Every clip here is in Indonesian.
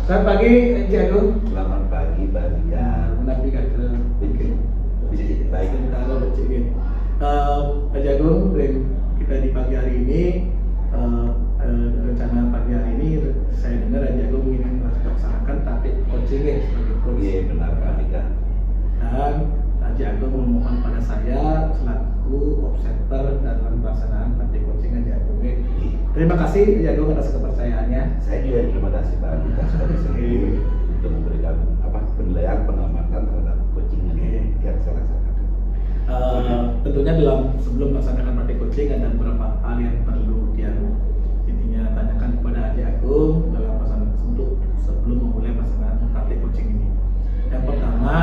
Selamat pagi, Encik Agung. Selamat pagi, Pak Dika. Menapi kata Baik. sementara Encik ni. Encik Agung, kita di pagi hari ini rencana pagi hari ini saya dengar Encik Agung ingin melaksanakan tatip coaching sebagai coach. Iya, benar Pak Dika. Dan Encik Agung memohon pada saya selaku observer dalam pelaksanaan tatip coaching Encik Agung. Terima kasih Encik Agung atas kepercayaannya. Saya juga terima kasih Pak Dika sudah bersedia untuk memberikan penilaian pengamatan terhadap coaching yang saya laksanakan. Tentunya sebelum melaksanakan praktik coaching ada beberapa hal yang perlu dia intinya tanyakan kepada Encik Agung dalam pelaksanaan untuk sebelum memulai pelaksanaan praktik coaching ini. Yang pertama,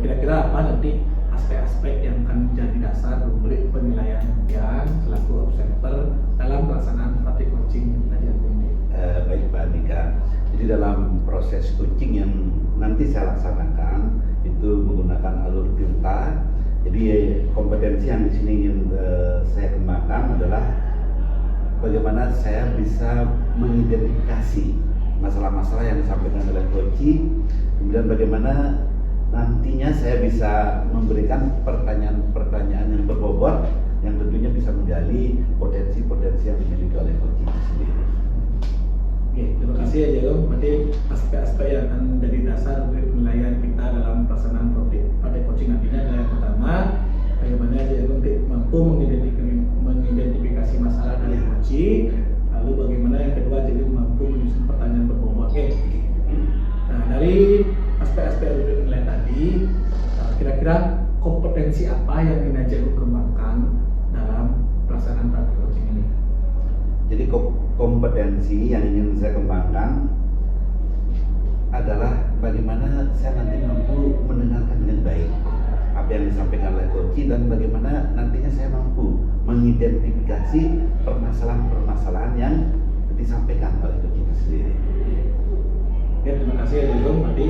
kira-kira apa nanti aspek-aspek yang akan menjadi dasar rubrik penilaian yang selaku observer dalam pelaksanaan praktik coaching Encik Agung ini. Baik Pak Dika. Jadi dalam proses coaching yang nanti saya laksanakan itu menggunakan alur tirta. Jadi kompetensi yang di sini ingin saya kembangkan adalah bagaimana saya bisa mengidentifikasi masalah-masalah yang disampaikan oleh coaching, kemudian bagaimana nantinya saya bisa memberikan pertanyaan-pertanyaan yang berbobot yang tentunya bisa menggali potensi-potensi yang dimiliki oleh coaching itu sendiri. Oke, terima kasih ya Jago. Berarti aspek-aspek yang akan menjadi dasar untuk penilaian kita dalam pelaksanaan praktik coaching nantinya adalah yang pertama, bagaimana Jago mampu mengidentifikasi masalah dari coaching. Lalu bagaimana yang kedua Jago mampu menyusun pertanyaan berbobot. Oke. Nah, dari aspek-aspek penilaian tadi, kira-kira kompetensi apa yang ingin Jago kembangkan dalam pelaksanaan praktik coaching ini? Jadi kompetensi yang ingin saya kembangkan adalah bagaimana saya nanti mampu mendengarkan dengan baik apa yang disampaikan oleh coach dan bagaimana nantinya saya mampu mengidentifikasi permasalahan-permasalahan yang disampaikan oleh coach itu sendiri. Oke, terima kasih ya Jago. Berarti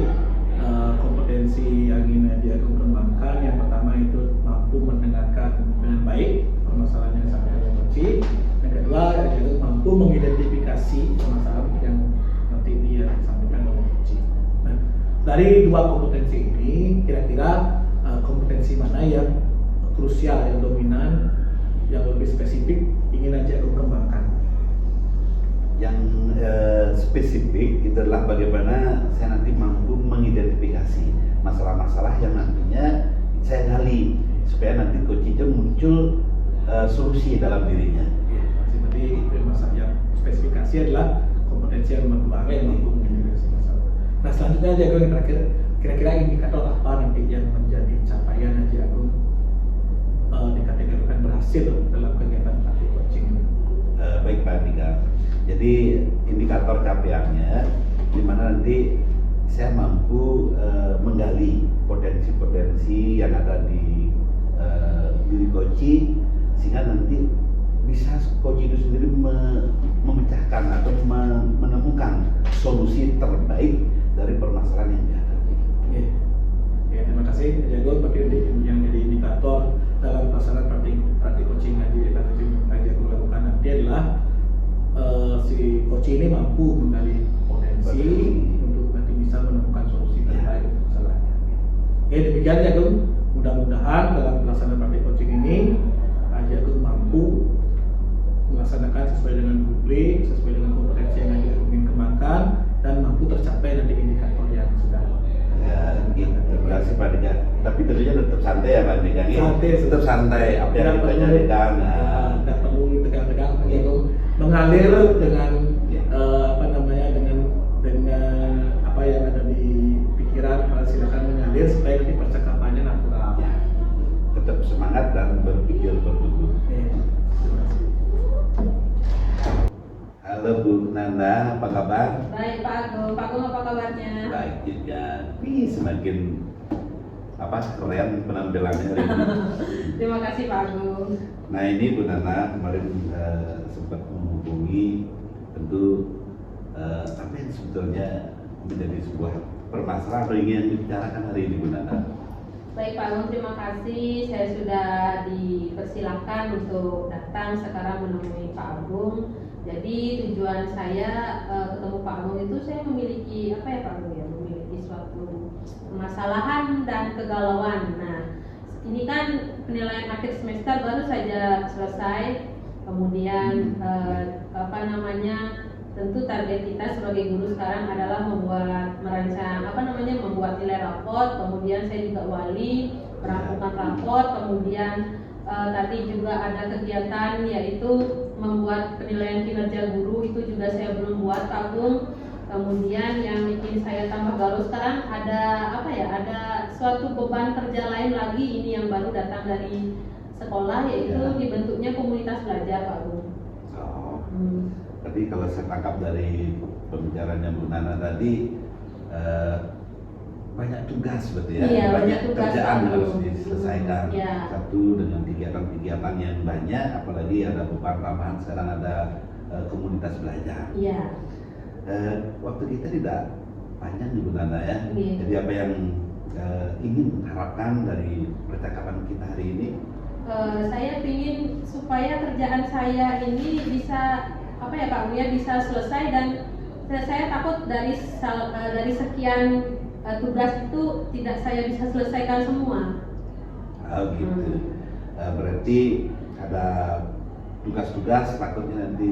kompetensi yang ingin Jago kembangkan yang pertama itu mampu mendengarkan dengan baik permasalahan yang disampaikan oleh coach. Yang kedua, Jago mampu mengidentifikasi permasalahan yang nanti dia disampaikan oleh coach. Nah, dari dua kompetensi ini, kira-kira kompetensi mana yang krusial, yang dominan, yang lebih spesifik ingin Jago kembangkan? Yang spesifik itu adalah bagaimana saya nanti mampu mengidentifikasi masalah-masalah yang nantinya saya gali supaya nanti coach itu muncul solusi dalam dirinya. Ya, berarti masalah yang spesifikasi adalah kompetensi yang nomor dua yang mampu mengidentifikasi masalah. Nah, selanjutnya Jago yang terakhir, kira-kira indikator apa nanti yang menjadi capaian Jago dikategorikan berhasil dalam kegiatan praktik coaching ini? Baik Pak Dika. Jadi indikator capaiannya di mana nanti saya mampu menggali potensi-potensi yang ada di diri coach sehingga nanti bisa coach itu sendiri memecahkan atau menemukan solusi terbaik dari permasalahan yang dihadapi. Ya, terima kasih Jago. Bagi yang jadi indikator dalam pelaksanaan praktik coaching yang Jago lakukan nanti adalah si coach ini mampu menggali potensi untuk nanti bisa menemukan solusi terbaik untuk masalahnya. Oke, demikian Jago. Mudah-mudahan dalam pelaksanaan praktik coaching ini Jago mampu melaksanakan sesuai dengan rubrik, sesuai dengan kompetensi yang Jago ingin kembangkan dan mampu tercapai nanti indikator yang sudah. Ya, terima kasih Pak Dika. Tapi tentunya tetap santai ya Pak Dika. Tetap santai apa yang kita jadikan. Tidak perlu tegang-tegang, Jago mengalir dengan dengan apa yang ada di pikiran. Silakan mengalir supaya nanti percakapannya natural. Ya, tetap semangat dan berpikir bertumbuh. Terima kasih. Halo Bu Nanda, apa kabar? Baik Pak Agung. Pak Agung apa kabarnya? Baik juga. Semakin keren penampilannya hari ini. Terima kasih Pak Agung. Nah ini Bu Nana kemarin sempat menghubungi tentu apa yang sebetulnya menjadi sebuah permasalahan yang ingin dibicarakan hari ini Bu Nana. Baik Pak Agung, terima kasih. Saya sudah dipersilahkan untuk datang sekarang menemui Pak Agung. Jadi tujuan saya ketemu Pak Agung itu saya memiliki apa ya Pak Agung ya, memiliki suatu permasalahan dan kegalauan. Nah, ini kan penilaian akhir semester baru saja selesai. Kemudian tentu target kita sebagai guru sekarang adalah membuat nilai raport. Kemudian saya juga wali merampungkan raport. Kemudian tadi juga ada kegiatan yaitu membuat penilaian kinerja guru, itu juga saya belum buat Pak Agung. Kemudian yang bikin saya tambah galau sekarang ada suatu beban kerja lain lagi ini yang baru datang dari sekolah, yaitu dibentuknya komunitas belajar Pak Agung. Tapi kalau saya tangkap dari pembicaranya Bu Nana tadi, banyak tugas berarti ya, Iya, banyak tugas kerjaan yang Pak harus Agung. diselesaikan. Iya. Satu dengan kegiatan-kegiatan yang banyak, apalagi ada beban tambahan sekarang ada komunitas belajar. Iya. Waktu kita tidak panjang nih Bu Nana ya. Iya. Jadi apa yang ingin harapkan dari percakapan kita hari ini? Saya ingin supaya kerjaan saya ini bisa Pak Agung ya, bisa selesai, dan saya takut dari sekian tugas itu tidak saya bisa selesaikan semua. Oh gitu. Berarti ada tugas-tugas takutnya nanti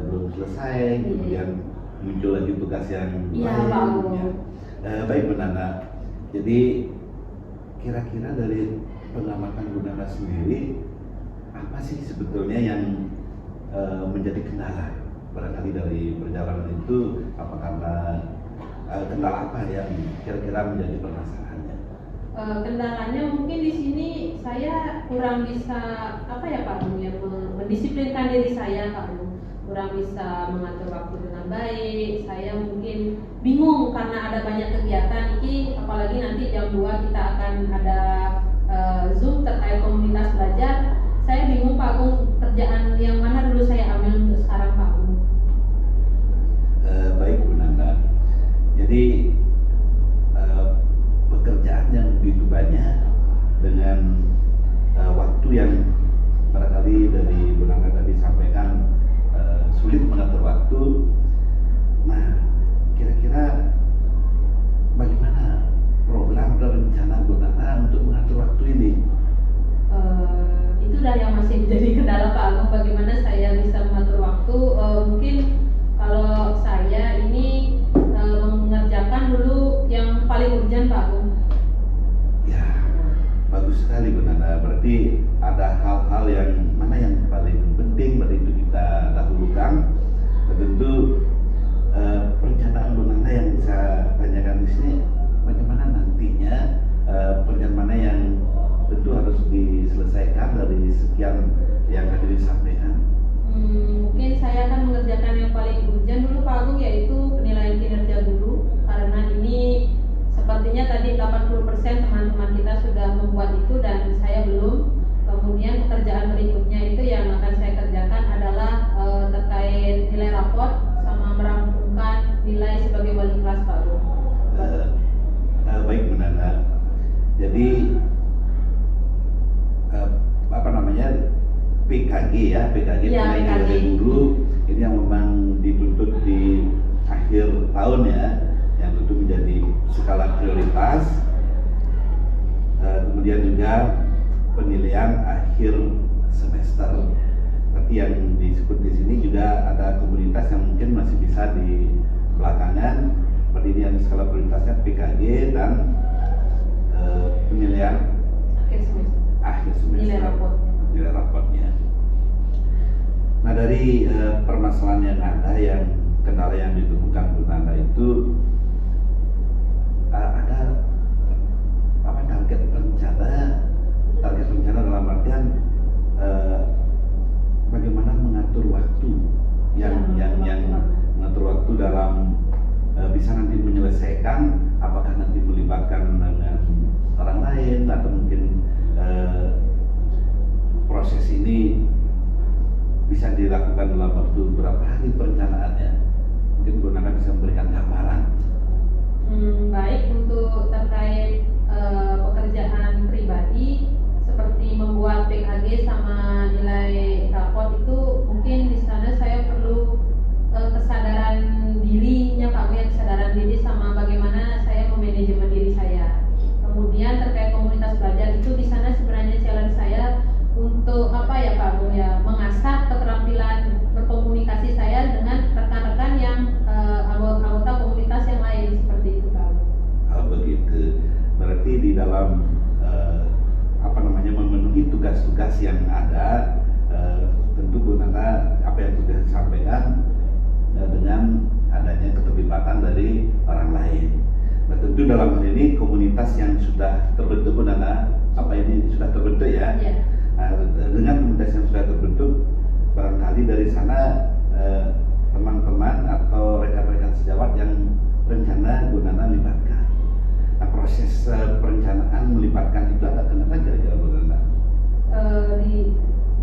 belum selesai, kemudian muncul lagi tugas yang Iya, Pak Agung. Baik Bu Nana. Jadi kira-kira dari pengamatan Bu Nana sendiri, apa sih sebetulnya yang menjadi kendala barangkali dari perjalanan itu? Apa karena kendala apa yang kira-kira menjadi permasalahannya? Kendalanya mungkin di sini saya kurang bisa Pak Agung ya, mendisiplinkan diri saya Pak Agung, kurang bisa mengatur waktu dengan baik. Saya mungkin bingung karena ada banyak kegiatan ini, apalagi nanti jam 2 kita akan ada Zoom terkait komunitas belajar. Saya bingung Pak Agung, kerjaan yang mana dulu saya ambil untuk sekarang Pak Agung. Baik Bu Nana. Jadi pekerjaan yang begitu banyak dengan waktu yang barangkali dari Bu Nana tadi sampaikan sulit mengatur waktu. Nah, kira-kira bagaimana program dan rencana Bu Nana untuk mengatur waktu ini? Itulah yang masih menjadi kendala Pak Agung, bagaimana saya bisa mengatur waktu. Mungkin kalau saya ini mengerjakan dulu yang paling urgent Pak Agung. Ya, bagus sekali Bu Nana. Berarti ada hal-hal yang mana yang paling penting, berarti itu kita dahulukan. Dan tentu perencanaan Bu Nana yang saya tanyakan di sini, bagaimana nantinya pekerjaan mana yang tentu harus diselesaikan dari sekian yang tadi disampaikan. Mungkin saya akan mengerjakan yang paling urgent dulu Pak Agung, yaitu penilaian kinerja guru, karena ini sepertinya tadi 80% teman-teman kita sudah membuat itu dan saya belum. Kemudian pekerjaan berikutnya itu yang akan saya kerjakan adalah terkait nilai raport sama merampungkan nilai sebagai wali kelas Pak Agung. Baik Bu Nana. Jadi PKG ya, PKG Ya, penilaian PKG. guru ini yang memang dituntut di akhir tahun ya, yang tentu menjadi skala prioritas. Kemudian juga penilaian akhir semester. Tapi yang disebut di sini juga ada komunitas yang mungkin masih bisa di belakangan. Seperti ini yang skala prioritasnya PKG dan penilaian akhir semester. Nilai raportnya. Nah dari permasalahan yang ada, yang kendala yang ditemukan Bu Nana itu ada target rencana dalam artian bagaimana mengatur waktu yang mengatur waktu dalam bisa nanti menyelesaikan, apakah nanti melibatkan dengan orang lain atau mungkin proses ini bisa dilakukan dalam waktu berapa hari perencanaannya. Mungkin Bu Nana bisa memberikan gambaran. Baik, untuk terkait pekerjaan pribadi seperti membuat PKG sama nilai raport itu mungkin di sana saya perlu kesadaran dirinya Pak Bu, ya, kesadaran diri sama bagaimana saya memanajemen diri saya. Kemudian terkait komunitas belajar itu di sana sebenarnya challenge saya untuk apa ya Pak Bu ya, mengasah keterampilan berkomunikasi saya dengan rekan-rekan yang anggota komunitas yang lain seperti itu Pak Bu. Oh, begitu. Berarti di dalam memenuhi tugas-tugas yang ada, tentu Bu Nana apa yang sudah disampaikan dengan adanya keterlibatan dari orang lain. Nah, tentu dalam hal ini komunitas yang sudah terbentuk Bu Nana, sudah terbentuk ya. Iya. Nah, dengan komunitas yang sudah terbentuk, barangkali dari sana teman-teman atau rekan-rekan sejawat yang rencana Bu Nana libatkan. Nah, proses perencanaan melibatkan itu ada kenapa kira-kira Bu Nana?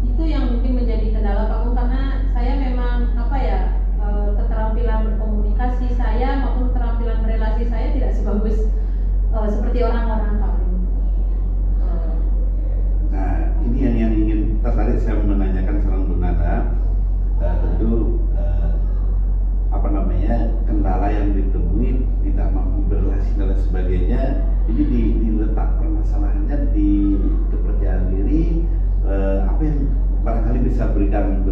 Itu yang mungkin menjadi kendala Pak Bu, karena saya memang keterampilan berkomunikasi saya maupun keterampilan berelasi saya tidak sebagus seperti orang-orang Pak Bu. Nah, ini yang ingin tertarik saya menanyakan sama Bu Nana. Tentu kendala yang ditemui tidak mampu berrelasi dan lain sebagainya. Ini diletak permasalahannya di kepercayaan diri. Apa yang barangkali bisa memberikan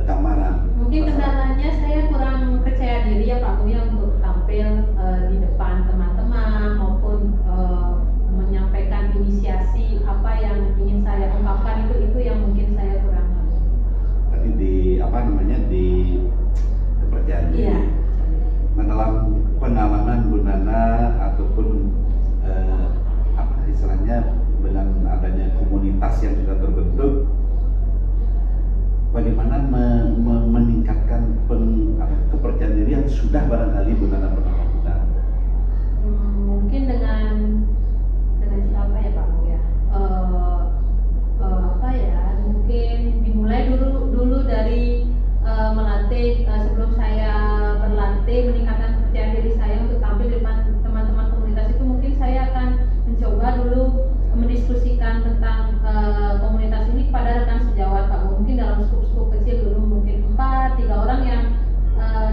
gambaran. Mungkin kendalanya saya kurang percaya diri ya Pak Bu ya untuk tampil di depan teman-teman maupun menyampaikan inisiasi apa yang ingin saya ungkapkan, itu yang mungkin saya kurang. Berarti di kepercayaan diri. Iya. Nah, dalam pengalaman Bu Nana ataupun istilahnya dengan adanya komunitas yang sudah terbentuk, bagaimana meningkatkan kepercayaan diri yang sudah barangkali Bu Nana pernah lakukan? Mungkin dengan apa ya Pak Bu ya, mungkin dimulai dulu dari melatih, sebelum saya berlatih meningkatkan kepercayaan diri saya untuk tampil di depan teman-teman komunitas itu, mungkin saya akan mencoba dulu mendiskusikan tentang komunitas ini kepada rekan sejawat Pak Bu. Mungkin dalam skup kecil dulu, mungkin 3 orang yang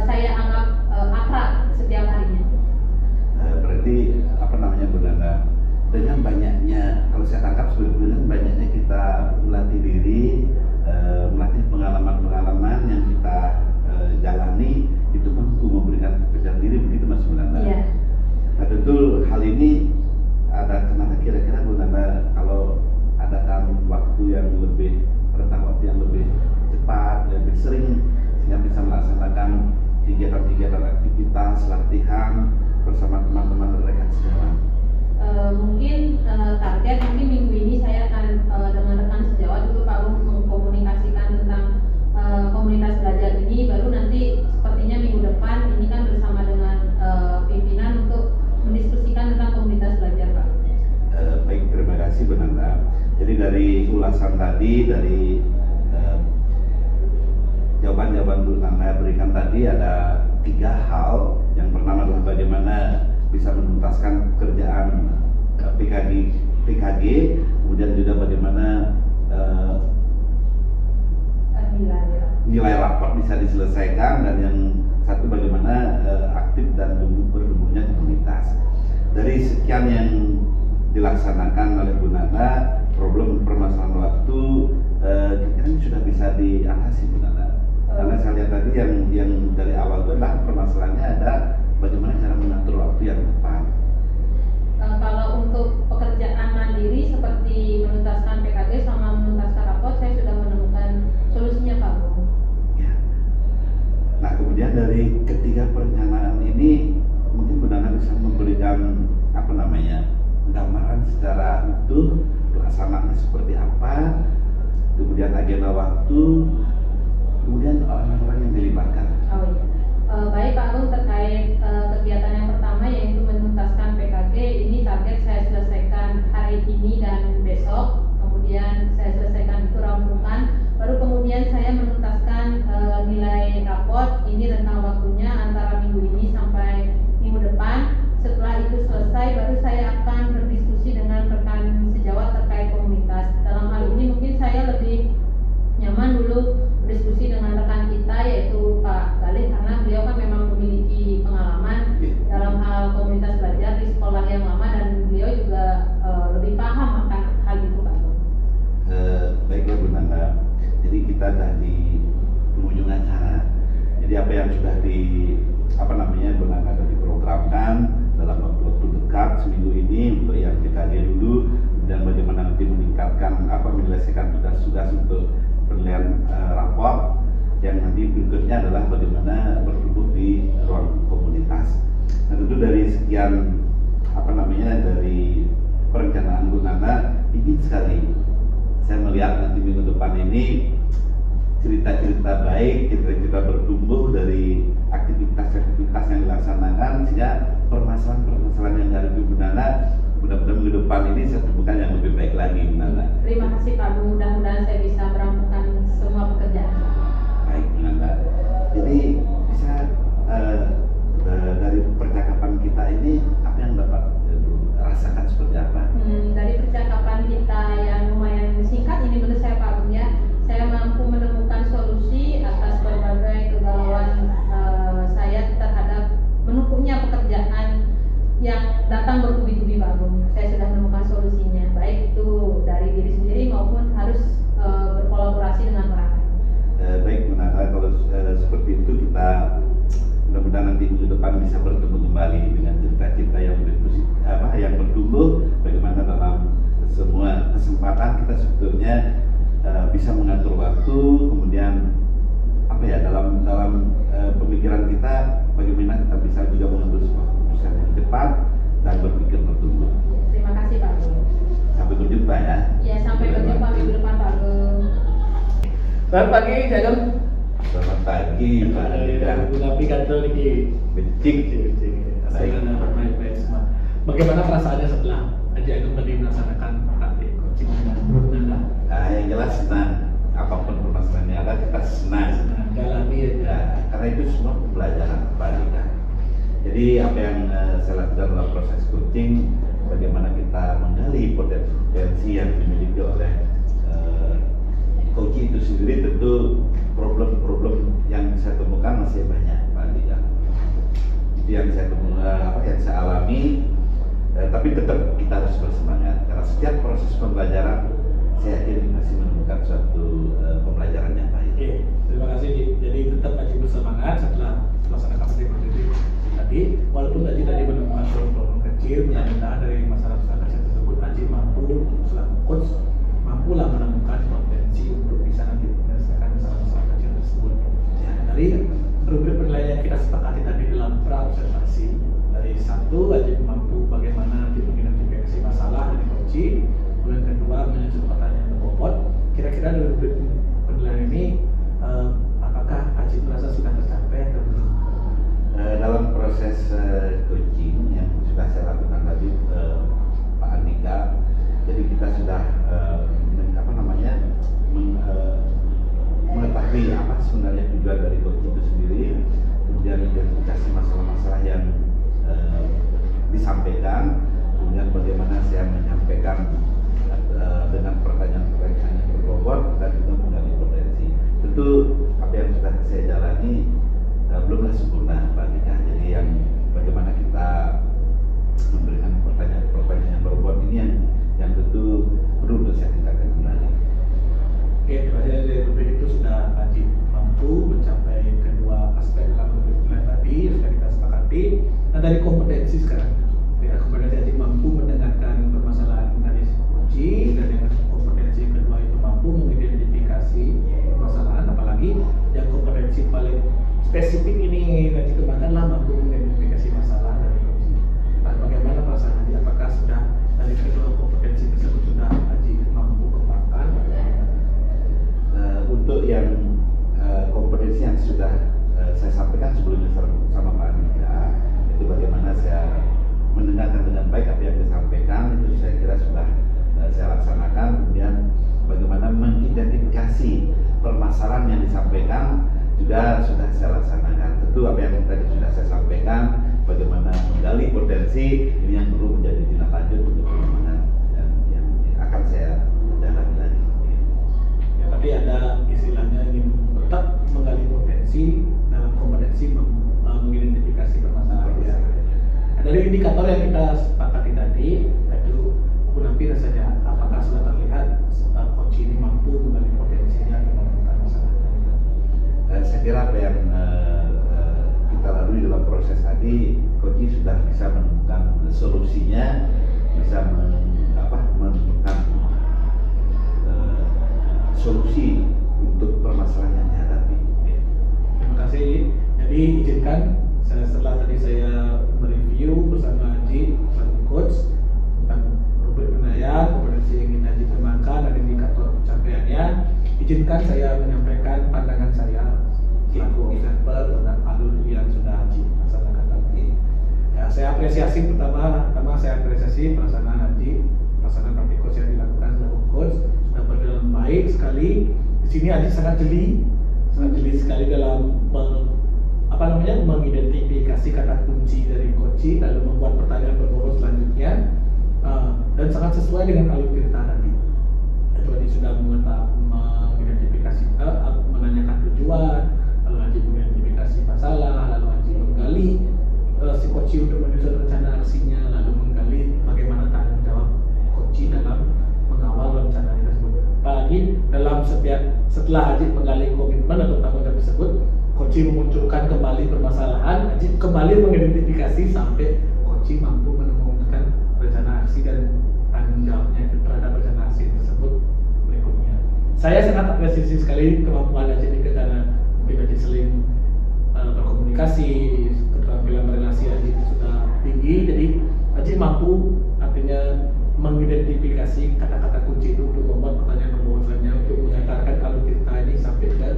saya anggap akrab setiap harinya. Berarti Bu Nana, dengan banyaknya, kalau saya tangkap sebetulnya banyaknya kita melatih diri, melatih pengalaman-pengalaman yang kita jalani, itu mampu memberikan kepercayaan diri, begitu Mas Bu Nana? Iya. Nah, tentu hal ini ada kenapa kira-kira Bu Nana kalau ada rentang waktu yang lebih cepat, lebih sering, sehingga bisa melaksanakan kegiatan-kegiatan aktivitas latihan bersama teman-teman rekan sejawat. Mungkin target mungkin minggu ini saya akan dengan rekan sejawat dulu Pak Bu mengkomunikasikan tentang komunitas belajar ini, baru nanti sepertinya minggu depan ini kan bersama dengan pimpinan untuk mendiskusikan tentang komunitas belajar Pak. Baik, terima kasih Bu Nana. Jadi dari ulasan tadi, dari jawaban-jawaban Bu Nana berikan tadi, ada 3 hal. Yang pertama adalah bagaimana bisa menuntaskan pekerjaan PKG, kemudian juga bagaimana nilai rapor bisa diselesaikan, dan yang satu bagaimana aktif dan bertumbuhnya komunitas. Dari sekian yang dilaksanakan oleh Bu Nana, permasalahan waktu kira-kira sudah bisa diatasi Bu Nana. Karena saya lihat tadi yang dari awal itu adalah permasalahannya ada bagaimana cara mengatur waktu yang tepat. Kalau untuk pekerjaan mandiri seperti menuntaskan PKG sama menuntaskan rapor, saya sudah menemukan solusinya Pak Bu. Ya. Nah, kemudian dari ketiga perencanaan ini mungkin Bu Nana bisa memberikan gambaran secara utuh pelaksanaannya seperti apa, kemudian agenda waktu, kemudian orang-orang yang dilibatkan. Oh iya. Baik Pak Agung, terkait kegiatan yang pertama yaitu menuntaskan PKG, ini target saya selesaikan hari ini dan besok. Kemudian saya selesaikan itu rampungkan, baru kemudian saya menuntaskan nilai raport. Ini rentang waktunya antara minggu ini sampai minggu depan. Setelah itu selesai kita dah di penghujung acara. Jadi apa yang sudah benar-benar diprogramkan dalam waktu dekat seminggu ini untuk yang kita lihat dulu, dan bagaimana nanti meningkatkan menyelesaikan tugas-tugas untuk penilaian rapor. Yang nanti berikutnya adalah bagaimana bertumbuh di ruang komunitas. Nah, tentu dari sekian dari perencanaan Bu Nana, ingin sekali saya melihat nanti minggu depan ini cerita-cerita baik, cerita-cerita bertumbuh dari aktivitas-aktivitas yang dilaksanakan, sehingga permasalahan-permasalahan yang dihadapi Bu Nana mudah-mudahan minggu depan ini saya temukan yang lebih baik lagi, Bu Nana. Terima kasih Pak Bu, mudah-mudahan saya bisa merampungkan semua pekerjaan. Baik, Bu Nana. Jadi bisa dari percakapan kita ini apa yang dapat rasakan seperti apa? Dari percakapan kita yang lumayan singkat ini menurut saya Pak Bu ya, saya mampu menemukan solusi atas berbagai kegalauan saya terhadap menumpuknya pekerjaan yang datang bertubi-tubi Pak Bu. Saya sudah menemukan solusinya, baik itu dari diri sendiri maupun harus berkolaborasi dengan orang lain. Baik, Bu Nana, kalau seperti itu kita mudah-mudahan nanti minggu depan bisa bertemu kembali dengan cerita-cerita yang lebih positif, yang bertumbuh, bagaimana dalam semua kesempatan kita sebetulnya bisa mengatur waktu, kemudian dalam pemikiran kita bagaimana kita bisa juga mengambil sebuah keputusan yang cepat dan berpikir bertumbuh. Terima kasih Pak Bu. Sampai berjumpa ya. Ya, sampai berjumpa minggu depan Pak Bu. Selamat pagi, Jagung. Selamat pagi, Pak Andika. Bu Napi kantor ini. Becik. Assalamualaikum baik-baik semua. Bagaimana perasaannya setelah Haji Agung tadi melaksanakan praktik coaching dengan Bu Nana? Yang jelas senang. Apapun permasalahan yang ada kita senang. Jalani Ya, karena itu semua pembelajaran Pak Andika. Jadi apa yang saya lakukan dalam proses coaching, bagaimana kita menggali potensi yang dimiliki oleh coaching itu sendiri, tentu problem-problem yang saya temukan masih banyak Pak Andika. Itu yang saya temukan, yang saya alami, tapi tetap kita harus bersemangat karena setiap proses pembelajaran saya yakin masih menemukan suatu pembelajaran yang baik. Oke, terima kasih. Jadi tetap Haji bersemangat setelah melaksanakan praktik coaching tadi, walaupun Haji tadi menemukan problem-problem kecil yang dari masalah-masalah kecil tersebut, Haji mampu selaku coach mampulah menemukan potensi untuk bisa nanti menyelesaikan masalah-masalah kecil tersebut. Ya, dari rubrik penilaian yang kita sepakati tadi dalam pra-observasi, dari satu Haji mampu bagaimana nanti mengidentifikasi masalah dari coaching, kemudian kedua menyusun pertanyaan berbobot. Kira-kira dari rubrik penilaian ini apakah Haji merasa sudah tercapai atau belum? Dalam proses coaching yang sudah saya lakukan tadi Pak Andika, jadi kita sudah mengetahui apa sebenarnya tujuan dari coaching itu sendiri, kemudian identifikasi masalah-masalah yang disampaikan, kemudian bagaimana saya menyampaikan dengan pertanyaan-pertanyaan yang berbobot dan juga menggali potensi. Tentu apa yang sudah saya jalani belumlah sempurna Pak Andika. Jadi yang bagaimana kita memberikan pertanyaan-pertanyaan yang berbobot ini yang tentu perlu untuk saya tingkatkan kembali. Oke, terima kasih. Dari rubrik itu sudah Haji mampu mencapai kedua aspek dalam rubrik penilaian tadi yang sudah kita sepakati. Nah, dari kompetensi sekarang, dari kompetensi Haji mampu mendengarkan permasalahan dari coaching, dan yang kompetensi kedua itu mampu mengidentifikasi permasalahan, apalagi yang kompetensi paling spesifik ini Haji kembangkan lah mampu mengidentifikasi masalah dari coaching. Nah, bagaimana perasaan Haji? Apakah sudah dari kedua kompetensi tersebut sudah Haji mampu kembangkan? Untuk yang kompetensi yang sudah saya sampaikan sebelumnya sama Pak Andika, itu bagaimana saya mendengarkan dengan baik apa yang disampaikan, itu saya kira sudah saya laksanakan. Kemudian bagaimana mengidentifikasi permasalahan yang disampaikan juga sudah saya laksanakan. Tentu apa yang tadi sudah saya sampaikan, bagaimana menggali potensi ini yang perlu menjadi tindak lanjut untuk pengembangan yang akan saya jalani lagi. Ya, tapi ada istilahnya ingin tetap menggali potensi dalam kompetensi mengidentifikasi permasalahan. Ya. Nah, dari indikator yang kita sepakati tadi, itu Bu Napi rasanya apakah sudah terlihat coach ini mampu menggali potensinya dalam menemukan masalah kira apa yang kita lalui dalam proses tadi, Koji sudah bisa menemukan solusinya, bisa menemukan solusi untuk permasalahan yang dihadapi. Terima kasih. Jadi izinkan setelah tadi saya mereview bersama Haji, bersama coach tentang rubrik penilaian, kompetensi yang ingin Haji kembangkan dan indikator pencapaiannya, izinkan saya menyampaikan pandangan saya selaku observer tentang alur yang sudah Haji laksanakan tadi. Ya, saya apresiasi pertama saya apresiasi pelaksanaan Haji, pelaksanaan praktik coach yang dilakukan selaku coach sudah berjalan baik sekali. Di sini Haji sangat jeli sekali dalam mengidentifikasi kata kunci dari coaching, lalu membuat pertanyaan berbobot selanjutnya, dan sangat sesuai dengan alur cerita tadi. Itu Haji sudah mengidentifikasi, menanyakan tujuan, lalu Haji mengidentifikasi masalah, lalu Haji menggali si coaching untuk menyusun rencana aksinya, lalu menggali bagaimana tanggung jawab coaching dalam mengawal rencana tersebut. Apalagi dalam setelah Haji menggali komitmen atau tanggung jawab tersebut, coaching memunculkan kembali permasalahan, Haji kembali mengidentifikasi sampai coaching mampu menemukan rencana aksi dan tanggung jawabnya terhadap rencana aksi tersebut berikutnya. Saya sangat apresiasi sekali kemampuan Haji ini karena mungkin Haji sering berkomunikasi, keterampilan relasi Haji sudah tinggi, jadi Haji mampu artinya mengidentifikasi kata-kata kunci itu untuk membuat pertanyaan berbobot selanjutnya untuk mengantarkan alur cerita ini sampai ke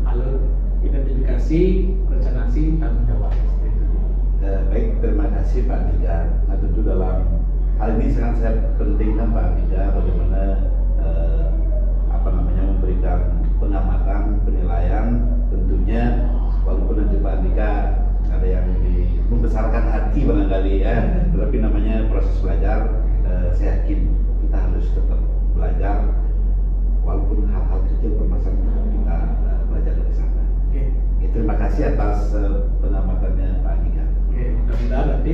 alur identifikasi, rencana aksi, tanggung jawab. Baik, terima kasih Pak Andika. Nah, tentu dalam hal ini sangat saya pentingkan Pak Andika bagaimana memberikan pengamatan, penilaian. Tentunya walaupun nanti Pak Andika ada yang membesarkan hati barangkali ya, tetapi namanya proses belajar. Saya yakin kita harus tetap belajar walaupun hal-hal kecil permasalahan kita belajar dari sana. Terima kasih atas pengamatannya Pak Andika. Mudah-mudahan nanti